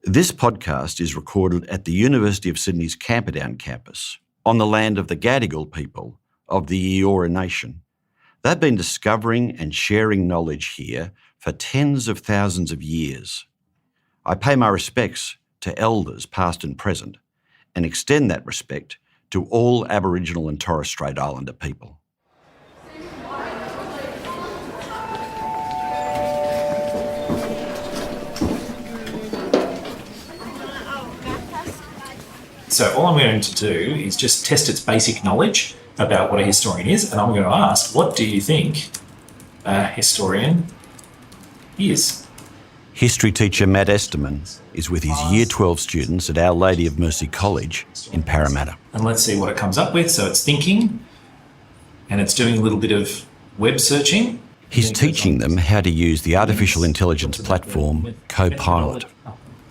This podcast is recorded at the University of Sydney's Camperdown campus, on the land of the Gadigal people of the Eora Nation. They've been discovering and sharing knowledge here for tens of thousands of years. I pay my respects to elders past and present, and extend that respect to all Aboriginal and Torres Strait Islander people. So all I'm going to do is just test its basic knowledge about what a historian is, and I'm going to ask, what do you think a historian is? History teacher Matt Esterman is with his Year 12 students at Our Lady of Mercy College in Parramatta. And let's see what it comes up with. So it's thinking, and it's doing a little bit of web searching. He's teaching them how to use the artificial intelligence platform Copilot.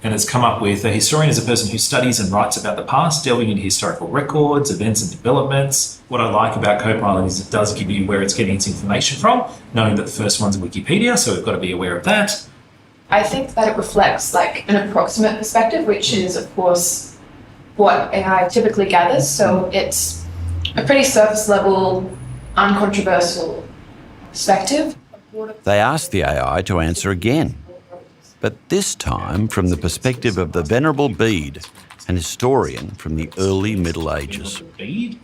And it's come up with a historian is a person who studies and writes about the past, delving into historical records, events and developments. What I like about Copilot is it does give you where it's getting its information from, knowing that the first one's Wikipedia, so we've got to be aware of that. I think that it reflects like an approximate perspective, which is of course what AI typically gathers. So it's a pretty surface level, uncontroversial perspective. They asked the AI to answer again, but this time from the perspective of the Venerable Bede, an historian from the early Middle Ages. Bede?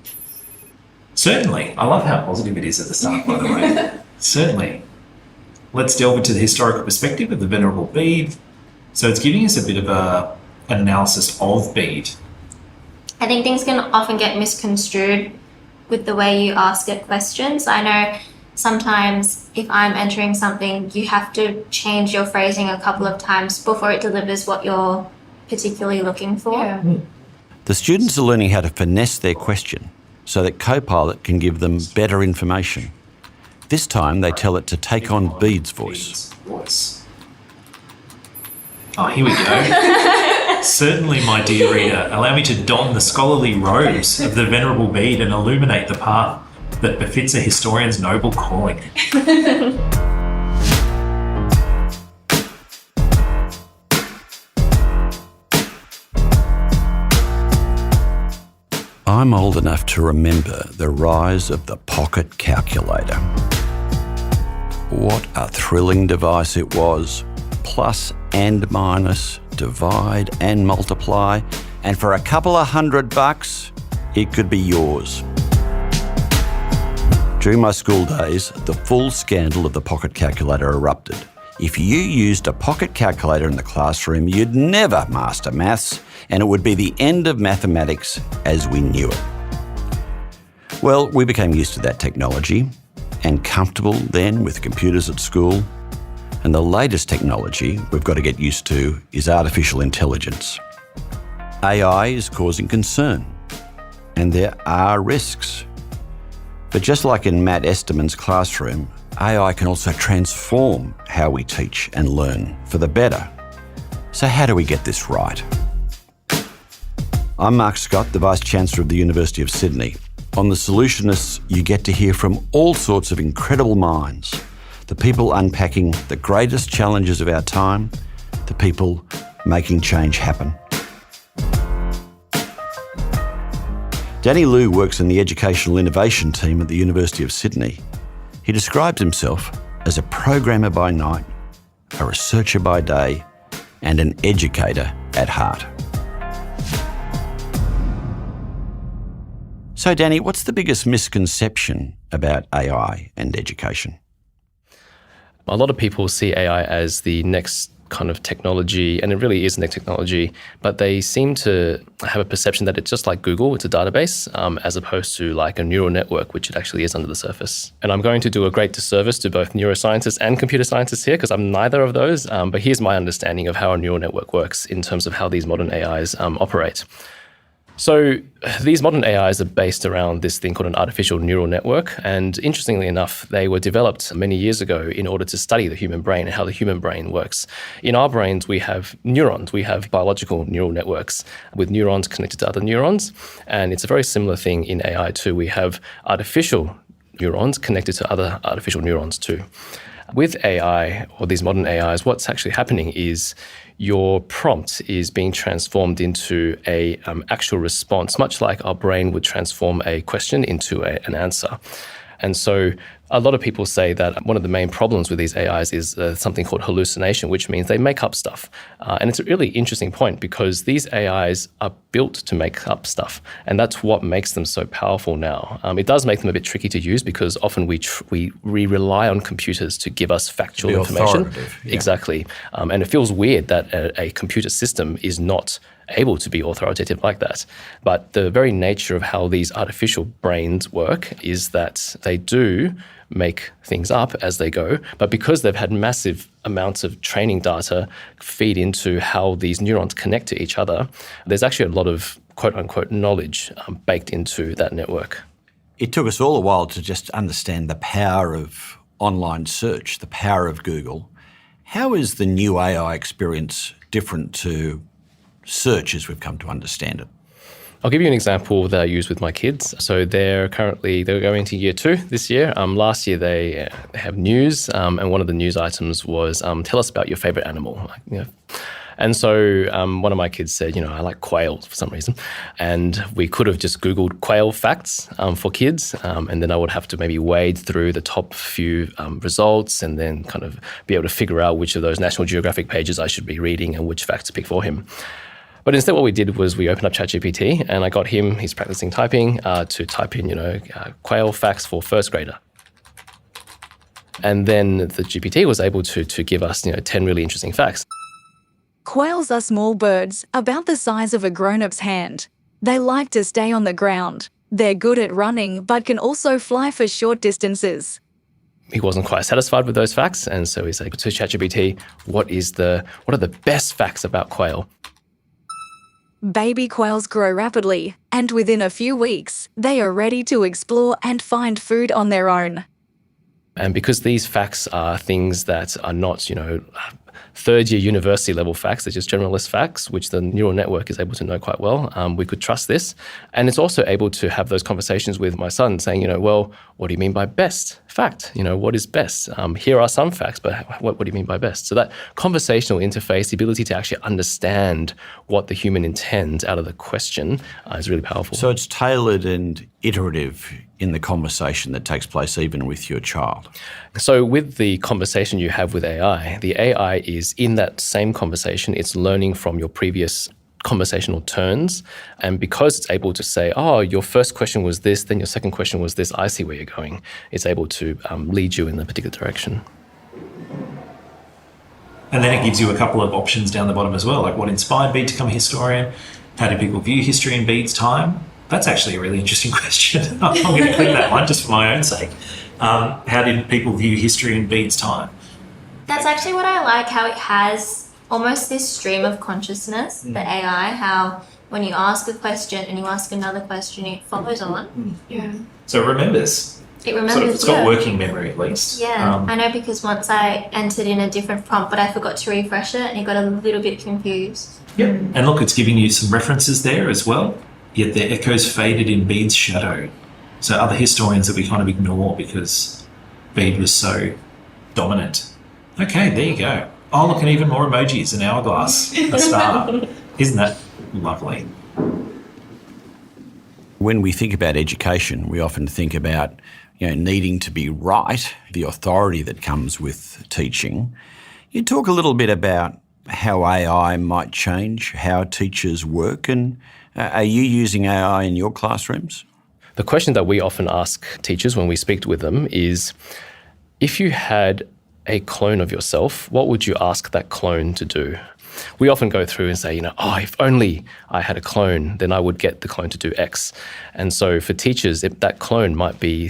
Certainly. I love how positive it is at the start, by the way. Certainly. Let's delve into the historical perspective of the Venerable Bede. So it's giving us a bit of an analysis of Bede. I think things can often get misconstrued with the way you ask it questions. I know sometimes if I'm entering something, you have to change your phrasing a couple of times before it delivers what you're particularly looking for. Yeah. The students are learning how to finesse their question so that Copilot can give them better information. This time they tell it to take on Bede's voice. Oh, here we go. Certainly, my dear reader, allow me to don the scholarly robes of the Venerable Bede and illuminate the path that befits a historian's noble calling. I'm old enough to remember the rise of the pocket calculator. What a thrilling device it was. Plus and minus, divide and multiply, and for a couple of $100, it could be yours. During my school days, the full scandal of the pocket calculator erupted. If you used a pocket calculator in the classroom, you'd never master maths, and it would be the end of mathematics as we knew it. Well, we became used to that technology and comfortable then with computers at school. And the latest technology we've got to get used to is artificial intelligence. AI is causing concern, and there are risks. But just like in Matt Esterman's classroom, AI can also transform how we teach and learn for the better. So how do we get this right? I'm Mark Scott, the Vice-Chancellor of the University of Sydney. On The Solutionists, you get to hear from all sorts of incredible minds, the people unpacking the greatest challenges of our time, the people making change happen. Danny Liu works in the Educational Innovation team at the University of Sydney. He describes himself as a programmer by night, a researcher by day, and an educator at heart. So, Danny, what's the biggest misconception about AI and education? A lot of people see AI as the next kind of technology, and it really is next technology, but they seem to have a perception that it's just like Google, it's a database, as opposed to like a neural network, which it actually is under the surface. And I'm going to do a great disservice to both neuroscientists and computer scientists here, because I'm neither of those, but here's my understanding of how a neural network works in terms of how these modern AIs operate. So these modern AIs are based around this thing called an artificial neural network. And interestingly enough, they were developed many years ago in order to study the human brain and how the human brain works. In our brains, we have neurons. We have biological neural networks with neurons connected to other neurons. And it's a very similar thing in AI too. We have artificial neurons connected to other artificial neurons too. With AI or these modern AIs, what's actually happening is your prompt is being transformed into a actual response, much like our brain would transform a question into an answer. And so a lot of people say that one of the main problems with these AIs is something called hallucination, which means they make up stuff. And it's a really interesting point because these AIs are built to make up stuff. And that's what makes them so powerful now. It does make them a bit tricky to use because often we rely on computers to give us factual information. Yeah. Exactly. And it feels weird that a computer system is not able to be authoritative like that. But the very nature of how these artificial brains work is that they do make things up as they go, but because they've had massive amounts of training data feed into how these neurons connect to each other, there's actually a lot of quote-unquote knowledge baked into that network. It took us all a while to just understand the power of online search, the power of Google. How is the new AI experience different to search as we've come to understand it? I'll give you an example that I use with my kids. So they're going to year 2 this year. Last year they have news, and one of the news items was tell us about your favorite animal. And so one of my kids said, I like quail for some reason. And we could have just Googled quail facts for kids. And then I would have to maybe wade through the top few results and then kind of be able to figure out which of those National Geographic pages I should be reading and which facts to pick for him. But instead what we did was we opened up ChatGPT and I got him, he's practicing typing, to type in, quail facts for first grader. And then the GPT was able to give us, 10 really interesting facts. Quails are small birds, about the size of a grown-up's hand. They like to stay on the ground. They're good at running, but can also fly for short distances. He wasn't quite satisfied with those facts, and so he said to ChatGPT, what are the best facts about quail? Baby quails grow rapidly, and within a few weeks, they are ready to explore and find food on their own. And because these facts are things that are not, third-year university level facts, they're just generalist facts, which the neural network is able to know quite well. We could trust this. And it's also able to have those conversations with my son saying, well, what do you mean by best fact? What is best? Here are some facts, but what do you mean by best? So that conversational interface, the ability to actually understand what the human intends out of the question is really powerful. So it's tailored and iterative in the conversation that takes place even with your child. So with the conversation you have with AI, the AI is in that same conversation, it's learning from your previous conversational turns. And because it's able to say, your first question was this, then your second question was this, I see where you're going. It's able to lead you in a particular direction. And then it gives you a couple of options down the bottom as well, like what inspired Bede to become a historian? How do people view history in Bede's time? That's actually a really interesting question. I'm going to click that one just for my own sake. How did people view history in Bede's time? That's actually what I like, how it has almost this stream of consciousness, the AI, how when you ask a question and you ask another question, it follows on. Yeah. So it remembers. It remembers. It's got working memory at least. Yeah, I know because once I entered in a different prompt, but I forgot to refresh it and it got a little bit confused. Yep. And look, it's giving you some references there as well, yet their echoes faded in Bede's shadow. So other historians that we kind of ignore because Bede was so dominant. Okay, there you go. Oh, look, and even more emojis, an hourglass, a star. Isn't that lovely? When we think about education, we often think about needing to be right, the authority that comes with teaching. You talk a little bit about how AI might change how teachers work, and are you using AI in your classrooms? The question that we often ask teachers when we speak with them is, if you had a clone of yourself, what would you ask that clone to do? We often go through and say, if only I had a clone, then I would get the clone to do X. And so for teachers, that clone might be,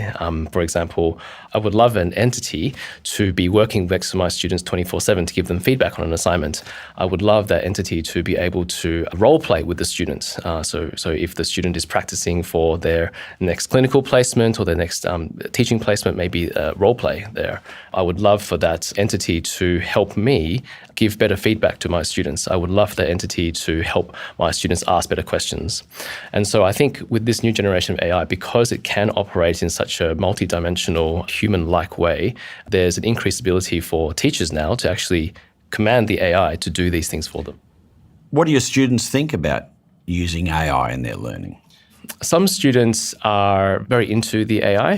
for example, I would love an entity to be working next to my students 24/7 to give them feedback on an assignment. I would love that entity to be able to role play with the students. So if the student is practicing for their next clinical placement or their next teaching placement, maybe role play there. I would love for that entity to help me give better feedback to my students. I would love that entity to help my students ask better questions. And so I think with this new generation of AI, because it can operate in such a multidimensional, human-like way, there's an increased ability for teachers now to actually command the AI to do these things for them. What do your students think about using AI in their learning? Some students are very into the AI,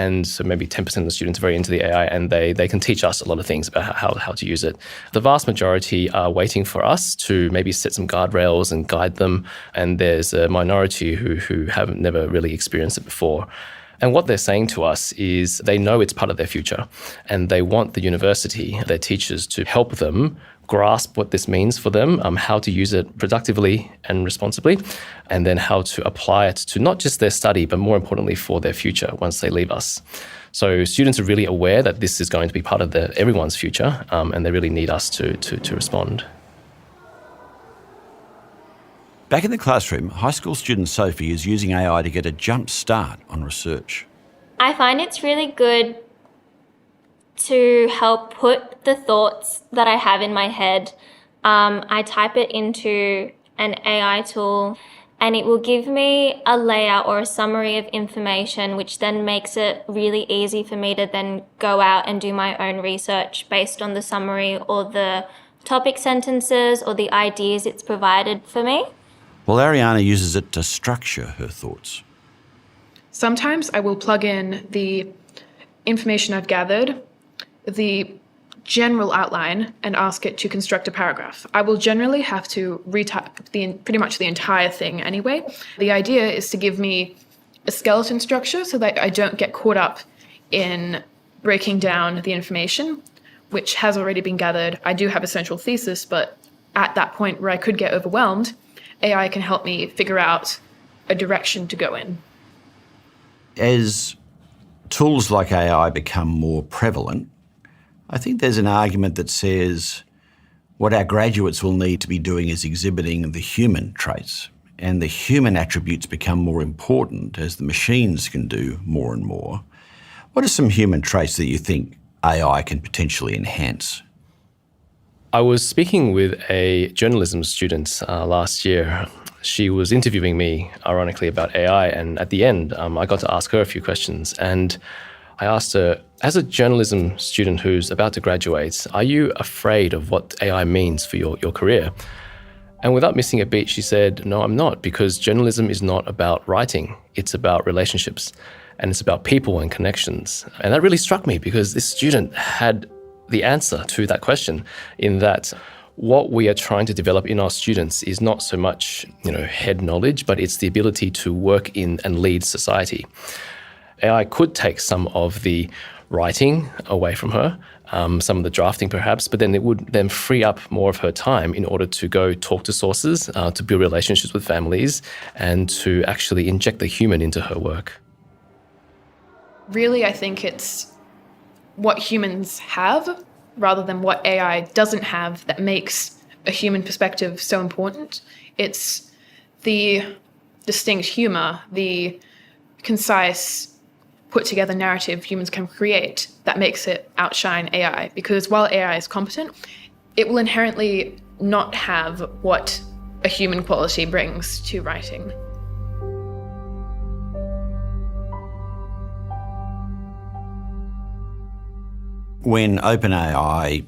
and so maybe 10% of the students are very into the AI, and they can teach us a lot of things about how to use it. The vast majority are waiting for us to maybe set some guardrails and guide them, and there's a minority who haven't never really experienced it before. And what they're saying to us is they know it's part of their future, and they want the university, their teachers, to help them grasp what this means for them, how to use it productively and responsibly, and then how to apply it to not just their study, but more importantly for their future once they leave us. So students are really aware that this is going to be part of everyone's future, and they really need us to respond. Back in the classroom, high school student Sophie is using AI to get a jump start on research. I find it's really good to help put the thoughts that I have in my head. I type it into an AI tool and it will give me a layout or a summary of information, which then makes it really easy for me to then go out and do my own research based on the summary or the topic sentences or the ideas it's provided for me. Well, Ariana uses it to structure her thoughts. Sometimes I will plug in the information I've gathered, the general outline, and ask it to construct a paragraph. I will generally have to retype pretty much the entire thing anyway. The idea is to give me a skeleton structure so that I don't get caught up in breaking down the information, which has already been gathered. I do have a central thesis, but at that point where I could get overwhelmed, AI can help me figure out a direction to go in. As tools like AI become more prevalent, I think there's an argument that says what our graduates will need to be doing is exhibiting the human traits, and the human attributes become more important as the machines can do more and more. What are some human traits that you think AI can potentially enhance? I was speaking with a journalism student last year. She was interviewing me, ironically, about AI, and at the end, I got to ask her a few questions. And I asked her, as a journalism student who's about to graduate, are you afraid of what AI means for your career? And without missing a beat, she said, no, I'm not, because journalism is not about writing. It's about relationships, and it's about people and connections. And that really struck me because this student had the answer to that question, in that what we are trying to develop in our students is not so much, head knowledge, but it's the ability to work in and lead society. AI could take some of the writing away from her, some of the drafting perhaps, but then it would then free up more of her time in order to go talk to sources, to build relationships with families, and to actually inject the human into her work. Really, I think it's what humans have rather than what AI doesn't have that makes a human perspective so important. It's the distinct humor, the concise, put-together narrative humans can create that makes it outshine AI. Because while AI is competent, it will inherently not have what a human quality brings to writing. When OpenAI,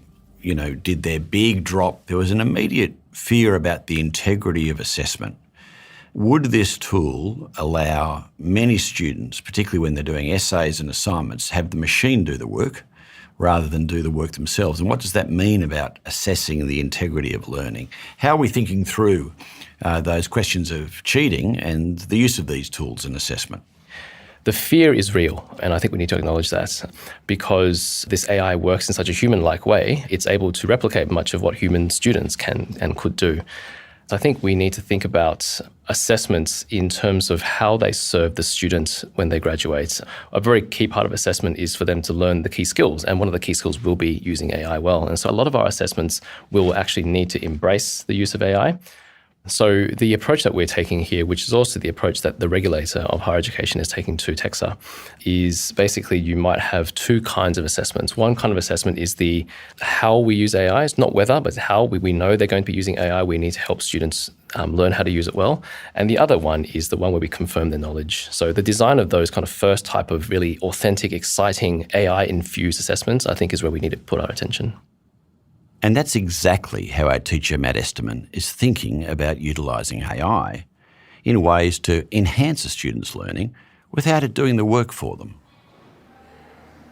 did their big drop, there was an immediate fear about the integrity of assessment. Would this tool allow many students, particularly when they're doing essays and assignments, have the machine do the work rather than do the work themselves? And what does that mean about assessing the integrity of learning? How are we thinking through those questions of cheating and the use of these tools in assessment? The fear is real, and I think we need to acknowledge that, because this AI works in such a human-like way, it's able to replicate much of what human students can and could do. I think we need to think about assessments in terms of how they serve the student when they graduate. A very key part of assessment is for them to learn the key skills, and one of the key skills will be using AI well. And so a lot of our assessments will actually need to embrace the use of AI. So the approach that we're taking here, which is also the approach that the regulator of higher education is taking to TEXA, is basically you might have two kinds of assessments. One kind of assessment is the how we use AI. It's not whether, but how we know they're going to be using AI. We need to help students learn how to use it well. And the other one is the one where we confirm their knowledge. So the design of those kind of first type of really authentic, exciting AI-infused assessments, I think, is where we need to put our attention. And that's exactly how our teacher, Matt Esterman, is thinking about utilising AI in ways to enhance a student's learning without it doing the work for them.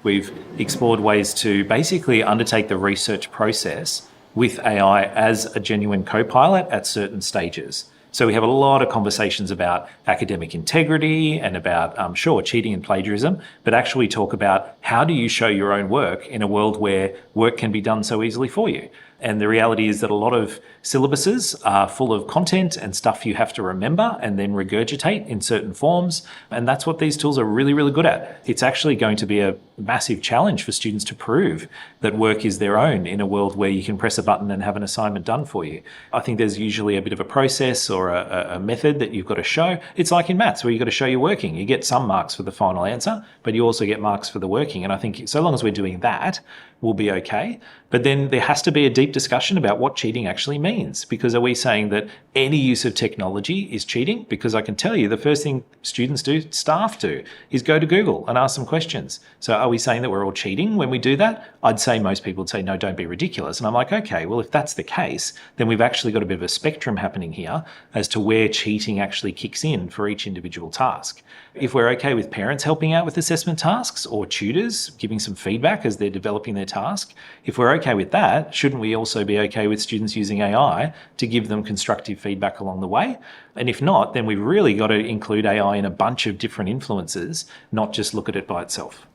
We've explored ways to basically undertake the research process with AI as a genuine co-pilot at certain stages. So we have a lot of conversations about academic integrity and about, cheating and plagiarism, but actually talk about how do you show your own work in a world where work can be done so easily for you. And the reality is that a lot of syllabuses are full of content and stuff you have to remember and then regurgitate in certain forms. And that's what these tools are really, really good at. It's actually going to be a massive challenge for students to prove that work is their own in a world where you can press a button and have an assignment done for you. I think there's usually a bit of a process or a method that you've got to show. It's like in maths where you've got to show your working. You get some marks for the final answer, but you also get marks for the working. And I think so long as we're doing that, we'll be okay. But then there has to be a deep discussion about what cheating actually means. Because are we saying that any use of technology is cheating? Because I can tell you the first thing students do, staff do, is go to Google and ask some questions. So are we saying that we're all cheating when we do that? I'd say most people would say, no, don't be ridiculous. And I'm like, okay, well, if that's the case, then we've actually got a bit of a spectrum happening here as to where cheating actually kicks in for each individual task. If we're okay with parents helping out with assessment tasks or tutors giving some feedback as they're developing their task, if we're okay with that, shouldn't we also be okay with students using AI to give them constructive feedback along the way? And if not, then we've really got to include AI in a bunch of different influences, not just look at it by itself.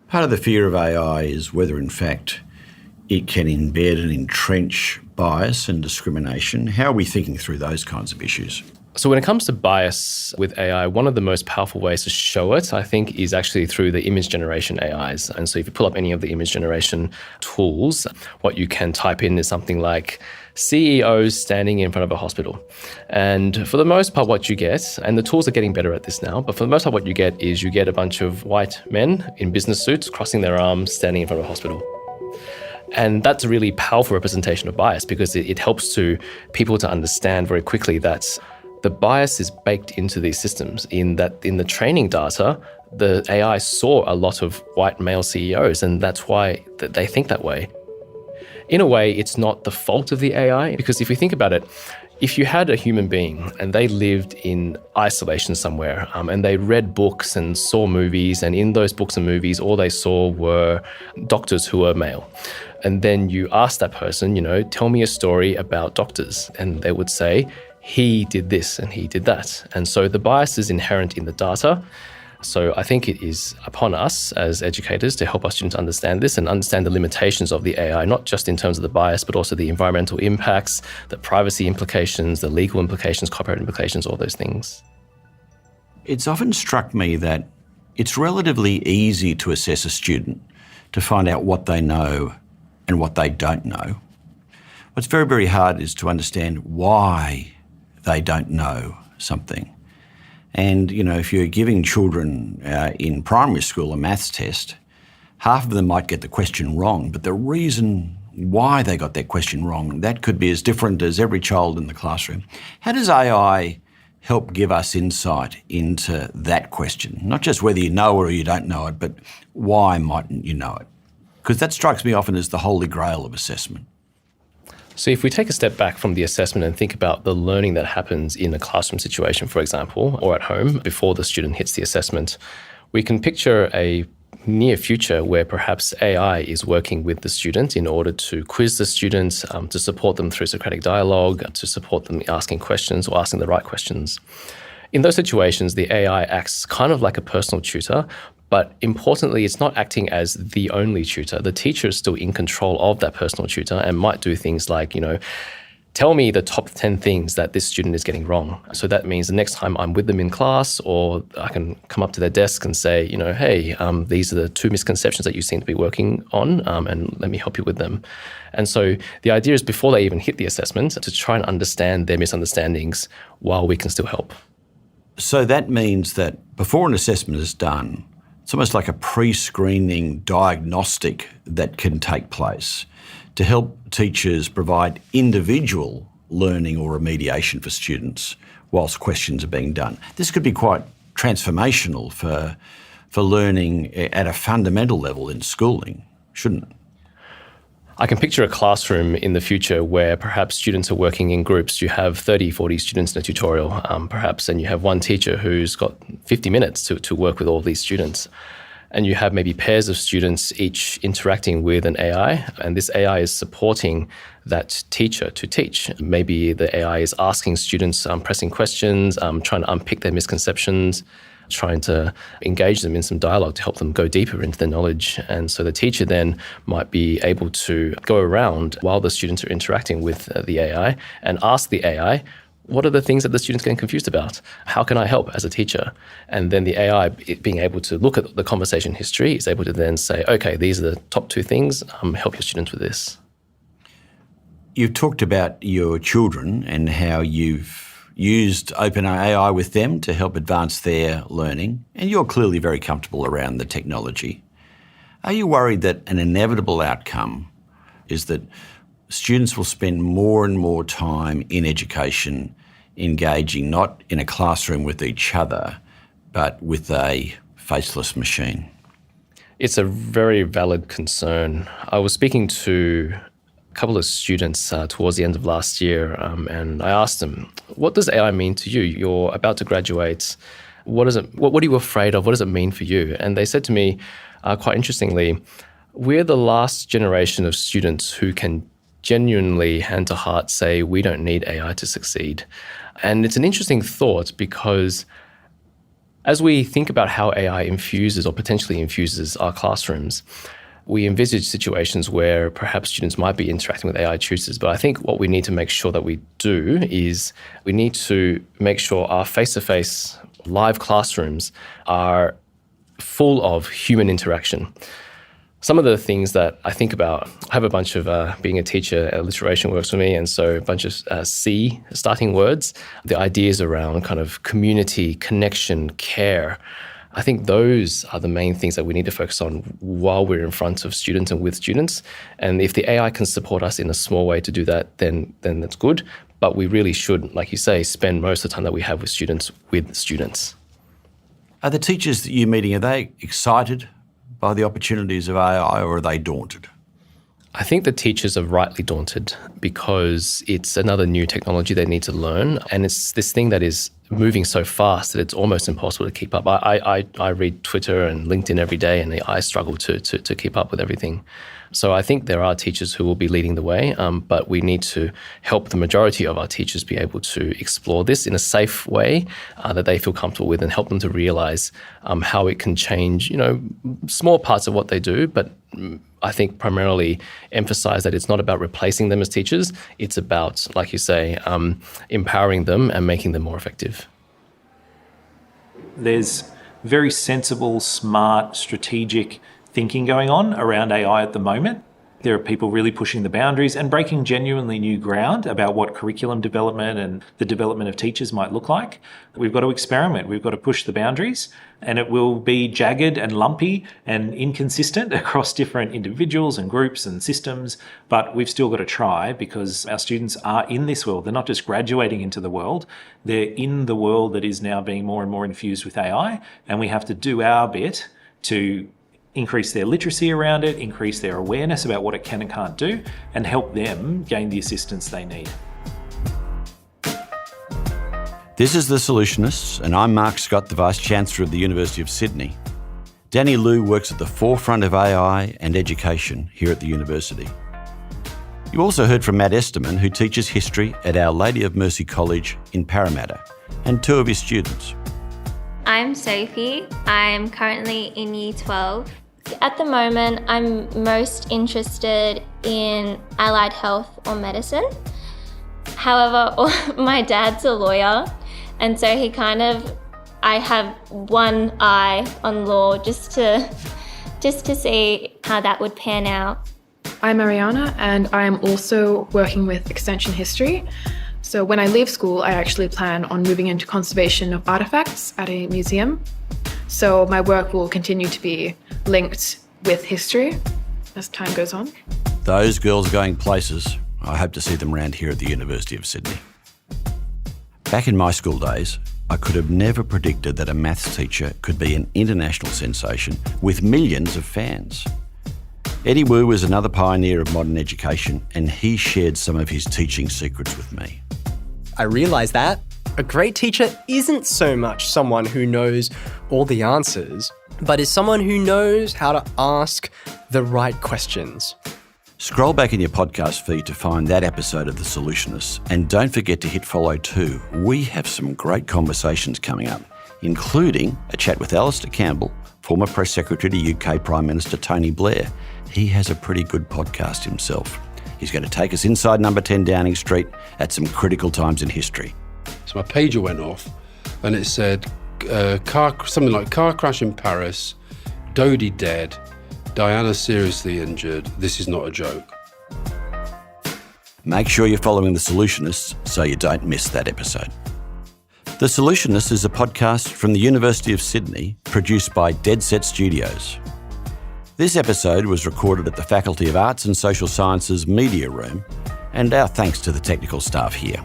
Part of the fear of AI is whether, in fact, it can embed and entrench bias and discrimination. How are we thinking through those kinds of issues? So when it comes to bias with AI, one of the most powerful ways to show it, I think, is actually through the image generation AIs. And so if you pull up any of the image generation tools, what you can type in is something like CEOs standing in front of a hospital. And for the most part, what you get, and the tools are getting better at this now, but for the most part, what you get is you get a bunch of white men in business suits crossing their arms, standing in front of a hospital. And that's a really powerful representation of bias because it helps to people to understand very quickly that the bias is baked into these systems in that in the training data, the AI saw a lot of white male CEOs, and that's why they think that way. In a way, it's not the fault of the AI, because if you think about it, if you had a human being and they lived in isolation somewhere and they read books and saw movies, and in those books and movies, all they saw were doctors who were male. And then you ask that person, tell me a story about doctors. And they would say, he did this and he did that. And so the bias is inherent in the data. So I think it is upon us as educators to help our students understand this and understand the limitations of the AI, not just in terms of the bias, but also the environmental impacts, the privacy implications, the legal implications, copyright implications, all those things. It's often struck me that it's relatively easy to assess a student to find out what they know and what they don't know. What's very, very hard is to understand why they don't know something. And, if you're giving children in primary school a maths test, half of them might get the question wrong, but the reason why they got that question wrong, that could be as different as every child in the classroom. How does AI help give us insight into that question? Not just whether you know or you don't know it, but why mightn't you know it? Because that strikes me often as the holy grail of assessment. So if we take a step back from the assessment and think about the learning that happens in a classroom situation, for example, or at home before the student hits the assessment, we can picture a near future where perhaps AI is working with the student in order to quiz the students, to support them through Socratic dialogue, to support them asking questions or asking the right questions. In those situations, the AI acts kind of like a personal tutor, but importantly, it's not acting as the only tutor. The teacher is still in control of that personal tutor and might do things like, tell me the top 10 things that this student is getting wrong. So that means the next time I'm with them in class, or I can come up to their desk and say, hey, these are the 2 misconceptions that you seem to be working on, and let me help you with them. And so the idea is before they even hit the assessment, to try and understand their misunderstandings while we can still help. So that means that before an assessment is done, it's almost like a pre-screening diagnostic that can take place to help teachers provide individual learning or remediation for students whilst questions are being done. This could be quite transformational for learning at a fundamental level in schooling, shouldn't it? I can picture a classroom in the future where perhaps students are working in groups. You have 30, 40 students in a tutorial, perhaps, and you have one teacher who's got 50 minutes to work with all these students. And you have maybe pairs of students each interacting with an AI, and this AI is supporting that teacher to teach. Maybe the AI is asking students pressing questions, trying to unpick their misconceptions, trying to engage them in some dialogue to help them go deeper into their knowledge. And so the teacher then might be able to go around while the students are interacting with the AI and ask the AI, what are the things that the students getting confused about? How can I help as a teacher? And then the AI, being able to look at the conversation history, is able to then say, okay, these are the top 2 things, help your students with this. You've talked about your children and how you've used OpenAI with them to help advance their learning, and you're clearly very comfortable around the technology. Are you worried that an inevitable outcome is that students will spend more and more time in education engaging not in a classroom with each other, but with a faceless machine? It's a very valid concern. I was speaking to a couple of students towards the end of last year, and I asked them, what does AI mean to you? You're about to graduate. What are you afraid of? What does it mean for you? And they said to me, quite interestingly, we're the last generation of students who can genuinely, hand to heart, say we don't need AI to succeed. And it's an interesting thought because as we think about how AI infuses or potentially infuses our classrooms, we envisage situations where perhaps students might be interacting with AI tutors. But I think what we need to make sure that we do is we need to make sure our face-to-face live classrooms are full of human interaction. Some of the things that I think about, I have a bunch of, being a teacher, alliteration works for me, and so a bunch of C starting words, the ideas around kind of community, connection, care. I think those are the main things that we need to focus on while we're in front of students and with students. And if the AI can support us in a small way to do that, then that's good. But we really should, like you say, spend most of the time that we have with students. Are the teachers that you're meeting, are they excited by the opportunities of AI, or are they daunted? I think the teachers are rightly daunted because it's another new technology they need to learn, and it's this thing that is moving so fast that it's almost impossible to keep up. I read Twitter and LinkedIn every day, and I struggle to keep up with everything. So I think there are teachers who will be leading the way, but we need to help the majority of our teachers be able to explore this in a safe way that they feel comfortable with, and help them to realise how it can change, small parts of what they do, but I think primarily emphasise that it's not about replacing them as teachers. It's about, like you say, empowering them and making them more effective. There's very sensible, smart, strategic thinking going on around AI at the moment. There are people really pushing the boundaries and breaking genuinely new ground about what curriculum development and the development of teachers might look like. We've got to experiment. We've got to push the boundaries, and it will be jagged and lumpy and inconsistent across different individuals and groups and systems. But we've still got to try, because our students are in this world. They're not just graduating into the world. They're in the world that is now being more and more infused with AI. And we have to do our bit to increase their literacy around it, increase their awareness about what it can and can't do, and help them gain the assistance they need. This is The Solutionists, and I'm Mark Scott, the Vice-Chancellor of the University of Sydney. Danny Liu works at the forefront of AI and education here at the university. You also heard from Matt Esterman, who teaches history at Our Lady of Mercy College in Parramatta, and 2 of his students. I'm Sophie. I'm currently in Year 12. At the moment, I'm most interested in allied health or medicine. However, my dad's a lawyer, and so I have one eye on law just to see how that would pan out. I'm Mariana, and I am also working with extension history. So when I leave school, I actually plan on moving into conservation of artifacts at a museum. So my work will continue to be linked with history as time goes on. Those girls going places. I hope to see them around here at the University of Sydney. Back in my school days, I could have never predicted that a maths teacher could be an international sensation with millions of fans. Eddie Wu was another pioneer of modern education, and he shared some of his teaching secrets with me. I realised that a great teacher isn't so much someone who knows all the answers, but is someone who knows how to ask the right questions. Scroll back in your podcast feed to find that episode of The Solutionists, and don't forget to hit follow too. We have some great conversations coming up, including a chat with Alistair Campbell, former Press Secretary to UK Prime Minister Tony Blair. He has a pretty good podcast himself. He's going to take us inside number 10 Downing Street at some critical times in history. So my pager went off and it said something like car crash in Paris, Dodie dead, Diana seriously injured, this is not a joke. Make sure you're following The Solutionists so you don't miss that episode. The Solutionists is a podcast from the University of Sydney, produced by Dead Set Studios. This episode was recorded at the Faculty of Arts and Social Sciences Media Room, and our thanks to the technical staff here.